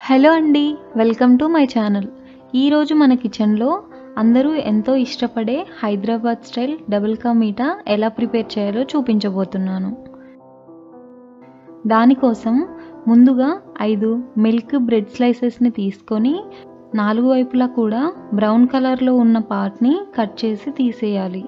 Hello అండి, welcome to my channel. ఈరోజు మన కిచెన్లో అందరూ ఎంతో ఇష్టపడే హైదరాబాద్ స్టైల్ డబుల్ కా మీఠా ఎలా ప్రిపేర్ చేయాలో చూపించబోతున్నాను. దానికోసం ముందుగా 5 మిల్క్ బ్రెడ్ స్లైసెస్ని తీసుకొని 4 వైపులా కూడా బ్రౌన్ కలర్లో ఉన్న పార్ట్ని కట్ చేసి తీసేయాలి.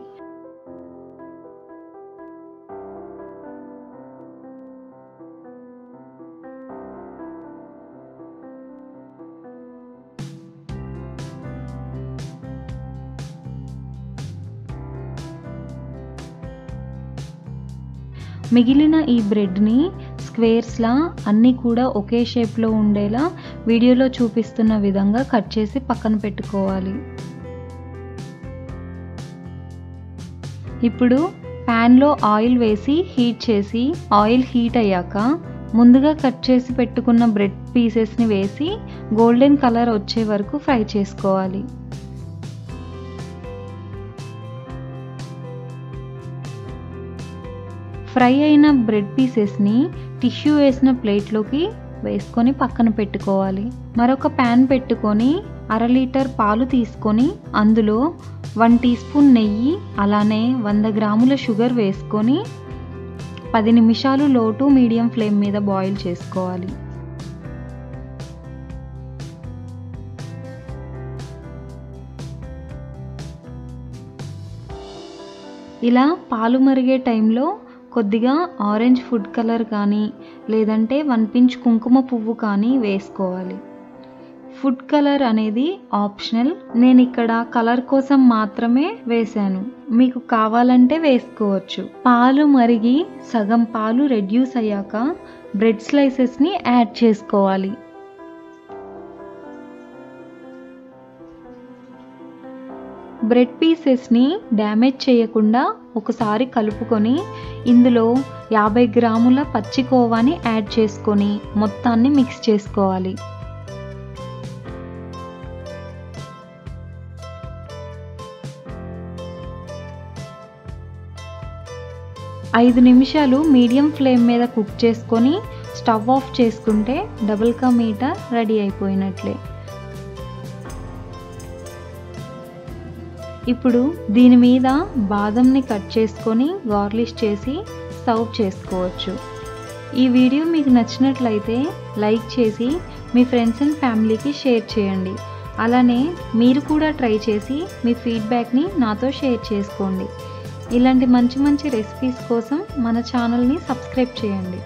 మిగిలిన ఈ బ్రెడ్ని స్క్వేర్స్లా అన్నీ కూడా ఒకే షేప్లో ఉండేలా వీడియోలో చూపిస్తున్న విధంగా కట్ చేసి పక్కన పెట్టుకోవాలి. ఇప్పుడు ప్యాన్లో ఆయిల్ వేసి హీట్ చేసి ఆయిల్ హీట్ అయ్యాక ముందుగా కట్ చేసి పెట్టుకున్న బ్రెడ్ పీసెస్ని వేసి గోల్డెన్ కలర్ వచ్చే వరకు ఫ్రై చేసుకోవాలి. ఫ్రై అయిన బ్రెడ్ పీసెస్ని టిష్యూ వేసిన ప్లేట్లోకి వేసుకొని పక్కన పెట్టుకోవాలి. మరొక ప్యాన్ పెట్టుకొని 1/2 లీటర్ పాలు తీసుకొని అందులో 1 టీ స్పూన్ నెయ్యి అలానే 100 గ్రాముల షుగర్ వేసుకొని 10 నిమిషాలు లో టు మీడియం ఫ్లేమ్ మీద బాయిల్ చేసుకోవాలి. ఇలా పాలు మరిగే టైంలో కొద్దిగా ఆరెంజ్ ఫుడ్ కలర్ కానీ లేదంటే 1 పించ్ కుంకుమ పువ్వు కానీ వేసుకోవాలి. ఫుడ్ కలర్ అనేది ఆప్షనల్, నేను ఇక్కడ కలర్ కోసం మాత్రమే వేశాను, మీకు కావాలంటే వేసుకోవచ్చు. పాలు మరిగి సగం పాలు రెడ్యూస్ అయ్యాక బ్రెడ్ స్లైసెస్ని యాడ్ చేసుకోవాలి. బ్రెడ్ పీసెస్ని డ్యామేజ్ చేయకుండా ఒకసారి కలుపుకొని ఇందులో 50 గ్రాముల పచ్చి కోవాని యాడ్ చేసుకొని మొత్తాన్ని మిక్స్ చేసుకోవాలి. ఐదు నిమిషాలు మీడియం ఫ్లేమ్ మీద కుక్ చేసుకొని స్టవ్ ఆఫ్ చేసుకుంటే డబుల్ కా మీఠా రెడీ అయిపోయినట్లే. ఇప్పుడు దీని మీద బాదంని కట్ చేసుకొని గార్నిష్ చేసి సర్వ్ చేసుకోవచ్చు. ఈ వీడియో మీకు నచ్చినట్లయితే లైక్ చేసి మీ ఫ్రెండ్స్ అండ్ ఫ్యామిలీకి షేర్ చేయండి. అలానే మీరు కూడా ట్రై చేసి మీ ఫీడ్బ్యాక్ని నాతో షేర్ చేసుకోండి. ఇలాంటి మంచి మంచి రెసిపీస్ కోసం మన ఛానల్ని సబ్స్క్రైబ్ చేయండి.